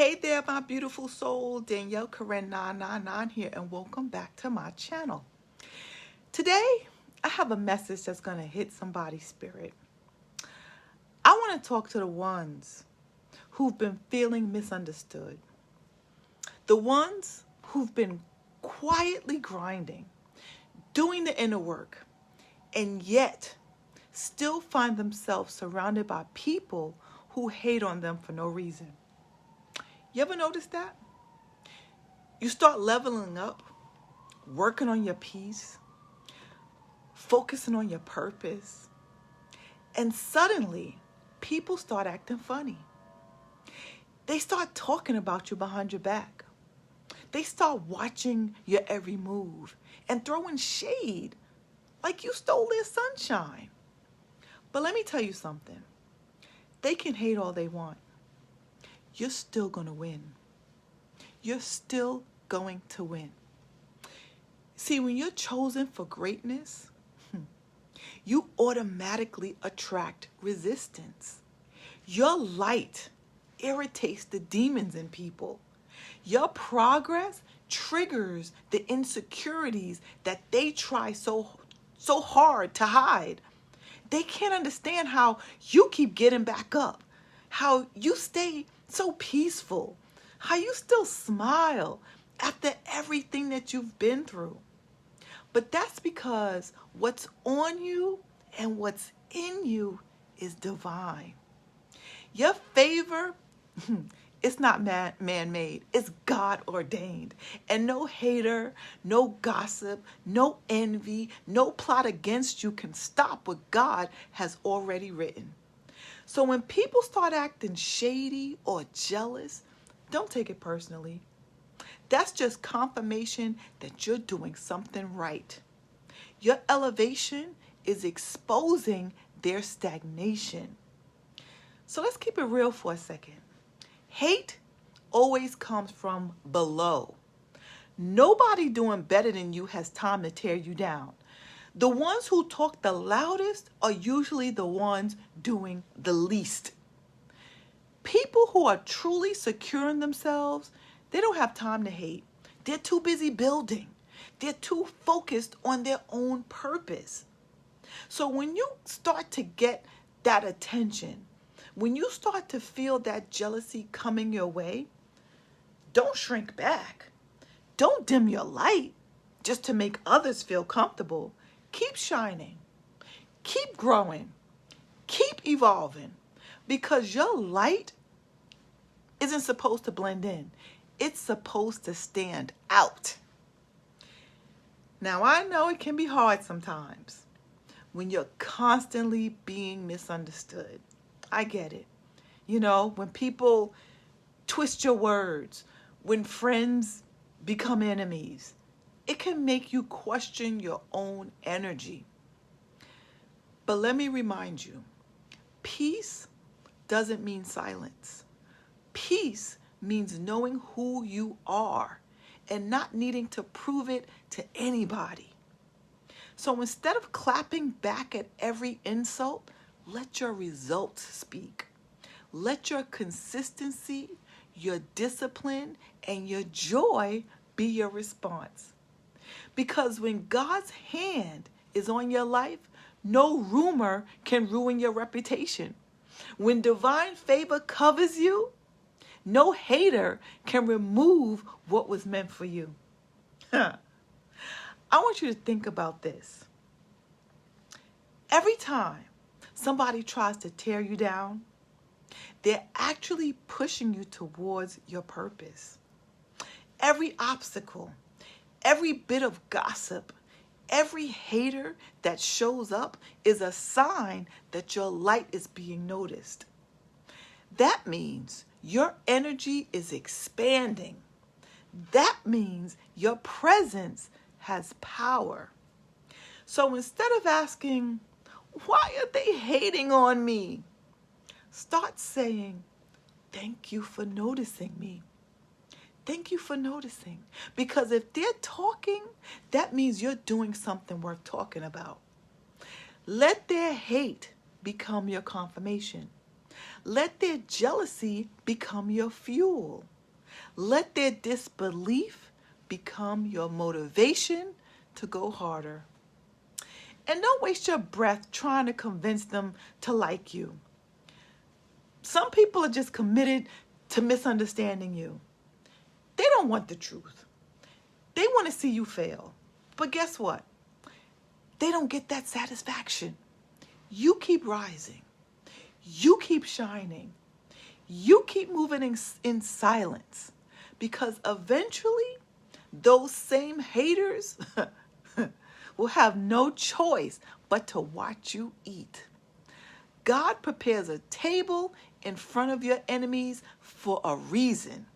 Hey there, my beautiful soul. Danielle Karen 999 here, and welcome back to my channel. Today, I have a message that's going to hit somebody's spirit. I want to talk to the ones who've been feeling misunderstood, the ones who've been quietly grinding, doing the inner work, and yet still find themselves surrounded by people who hate on them for no reason. You ever notice that? You start leveling up, working on your peace, focusing on your purpose, and suddenly people start acting funny. They start talking about you behind your back. They start watching your every move and throwing shade like you stole their sunshine. But let me tell you something. They can hate all they want. You're still going to win. You're still going to win. See, when you're chosen for greatness, you automatically attract resistance. Your light irritates the demons in people. Your progress triggers the insecurities that they try so hard to hide. They can't understand how you keep getting back up, how you stay so peaceful, how you still smile after everything that you've been through. But that's because what's on you and what's in you is divine. Your favor, it's not man-made. It's God-ordained. And no hater, no gossip, no envy, no plot against you can stop what God has already written. So when people start acting shady or jealous, don't take it personally. That's just confirmation that you're doing something right. Your elevation is exposing their stagnation. So let's keep it real for a second. Hate always comes from below. Nobody doing better than you has time to tear you down. The ones who talk the loudest are usually the ones doing the least. People who are truly secure in themselves, they don't have time to hate. They're too busy building. They're too focused on their own purpose. So when you start to get that attention, when you start to feel that jealousy coming your way, don't shrink back. Don't dim your light just to make others feel comfortable. Keep shining. Keep growing. Keep evolving. Because your light isn't supposed to blend in. It's supposed to stand out. Now, I know it can be hard sometimes when you're constantly being misunderstood. I get it. You know, when people twist your words, when friends become enemies, it can make you question your own energy. But let me remind you, peace doesn't mean silence. Peace means knowing who you are and not needing to prove it to anybody. So instead of clapping back at every insult, let your results speak. Let your consistency, your discipline, and your joy be your response. Because when God's hand is on your life, no rumor can ruin your reputation. When divine favor covers you, no hater can remove what was meant for you. I want you to think about this. Every time somebody tries to tear you down, they're actually pushing you towards your purpose. Every obstacle, every bit of gossip, every hater that shows up is a sign that your light is being noticed. That means your energy is expanding. That means your presence has power. So instead of asking, why are they hating on me? Start saying, thank you for noticing me. Thank you for noticing. Because if they're talking, that means you're doing something worth talking about. Let their hate become your confirmation. Let their jealousy become your fuel. Let their disbelief become your motivation to go harder. And don't waste your breath trying to convince them to like you. Some people are just committed to misunderstanding you. They don't want the truth. They want to see you fail. But guess what? They don't get that satisfaction. You keep rising. You keep shining. You keep moving in silence. Because eventually, those same haters will have no choice but to watch you eat. God prepares a table in front of your enemies for a reason.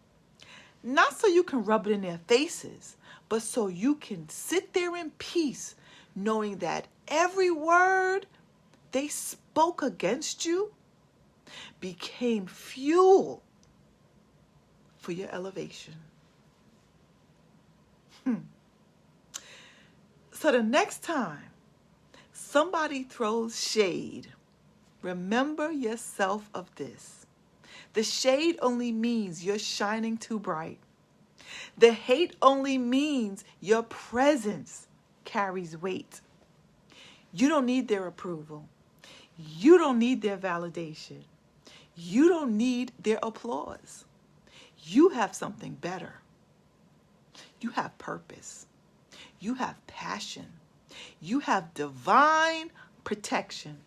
Not so you can rub it in their faces, but so you can sit there in peace, knowing that every word they spoke against you became fuel for your elevation. So the next time somebody throws shade, remember yourself of this. The shade only means you're shining too bright. The hate only means your presence carries weight. You don't need their approval. You don't need their validation. You don't need their applause. You have something better. You have purpose. You have passion. You have divine protection.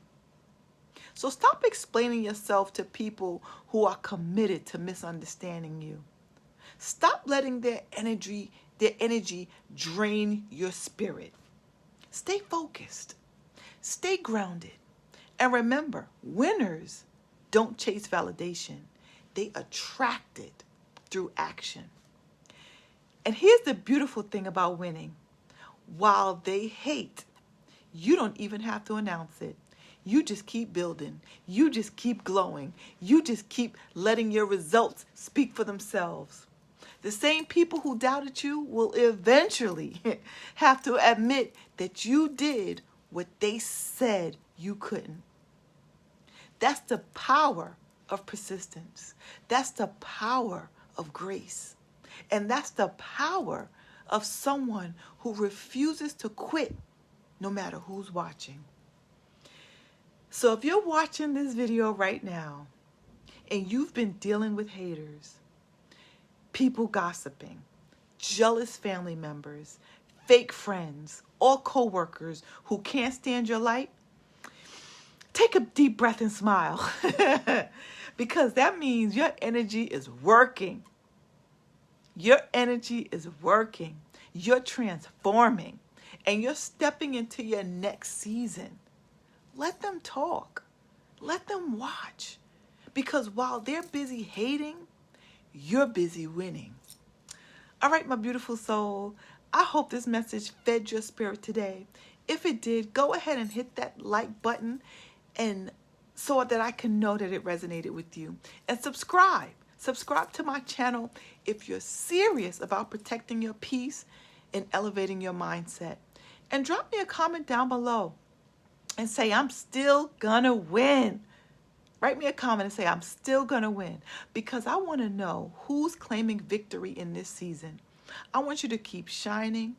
So stop explaining yourself to people who are committed to misunderstanding you. Stop letting their energy drain your spirit. Stay focused. Stay grounded. And remember, winners don't chase validation. They attract it through action. And here's the beautiful thing about winning. While they hate, you don't even have to announce it. You just keep building. You just keep glowing. You just keep letting your results speak for themselves. The same people who doubted you will eventually have to admit that you did what they said you couldn't. That's the power of persistence. That's the power of grace. And that's the power of someone who refuses to quit no matter who's watching. So if you're watching this video right now and you've been dealing with haters, people gossiping, jealous family members, fake friends, or coworkers who can't stand your light, take a deep breath and smile because that means your energy is working. Your energy is working. You're transforming and you're stepping into your next season. Let them talk. Let them watch. Because while they're busy hating, you're busy winning. All right, my beautiful soul. I hope this message fed your spirit today. If it did, go ahead and hit that like button and so that I can know that it resonated with you. And subscribe. Subscribe to my channel if you're serious about protecting your peace and elevating your mindset. And drop me a comment down below and say, I'm still gonna win. Write me a comment and say, I'm still gonna win. Because I want to know who's claiming victory in this season. I want you to keep shining.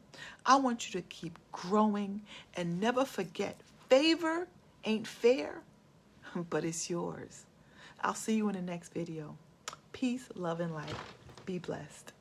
I want you to keep growing. And never forget, favor ain't fair, but it's yours. I'll see you in the next video. Peace, love, and light. Be blessed.